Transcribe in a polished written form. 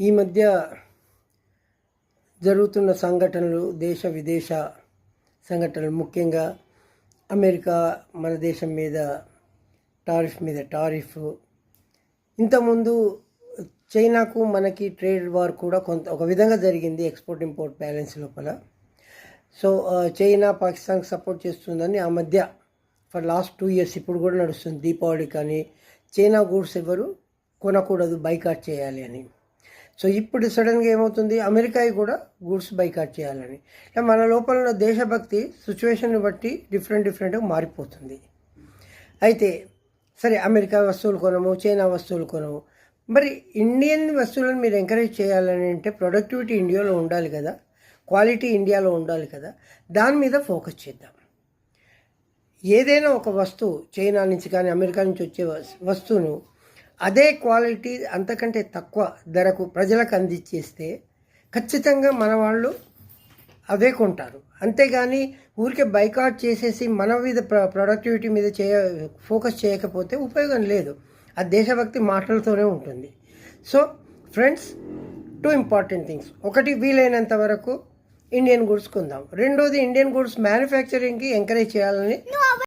ఈ మధ్య జరుగుతున్న సంఘటనలు, దేశ విదేశ సంఘటనలు, ముఖ్యంగా అమెరికా మన దేశం మీద టారిఫ్, ఇంతకుముందు చైనాకు మనకి ట్రేడ్ వార్ కూడా ఒక విధంగా జరిగింది ఎక్స్పోర్ట్ ఇంపోర్ట్ బ్యాలెన్స్ లోపల. సో చైనా పాకిస్తాన్కి సపోర్ట్ చేస్తుందని ఆ మధ్య ఫర్ లాస్ట్ 2 years ఇప్పుడు కూడా నడుస్తుంది. దీపావళి కానీ చైనా గూడ్స్ ఎవరు కొనకూడదు, బైకాట్ చేయాలి అని. సో ఇప్పుడు సడన్గా ఏమవుతుంది, అమెరికా కూడా బైకాట్ చేయాలని. మన లోపల ఉన్న దేశభక్తి సిచ్యువేషన్ని బట్టి డిఫరెంట్గా మారిపోతుంది. అయితే సరే, అమెరికా వస్తువులు కొనము, చైనా వస్తువులు కొనము, మరి ఇండియన్ వస్తువులను మీరు ఎంకరేజ్ చేయాలని అంటే ప్రొడక్టివిటీ ఇండియాలో ఉండాలి కదా, క్వాలిటీ ఇండియాలో ఉండాలి కదా, దాని మీద ఫోకస్ చేద్దాం. ఏదైనా ఒక వస్తువు చైనా నుంచి కానీ అమెరికా నుంచి వచ్చే వస్తువును అదే క్వాలిటీ అంతకంటే తక్కువ ధరకు ప్రజలకు అందించేస్తే ఖచ్చితంగా మన వాళ్ళు అవే కొంటారు. అంతేగాని ఊరికే బైకాట్ చేసేసి మన మీద ప్రొడక్టివిటీ మీద ఫోకస్ చేయకపోతే ఉపయోగం లేదు. ఆ దేశభక్తి మాటలతోనే ఉంటుంది. So friends, 2 important things. ఒకటి, వీలైనంత వరకు ఇండియన్ గూడ్స్ కొందాం. రెండోది, ఇండియన్ గూడ్స్ మ్యానుఫ్యాక్చరింగ్కి ఎంకరేజ్ చేయాలని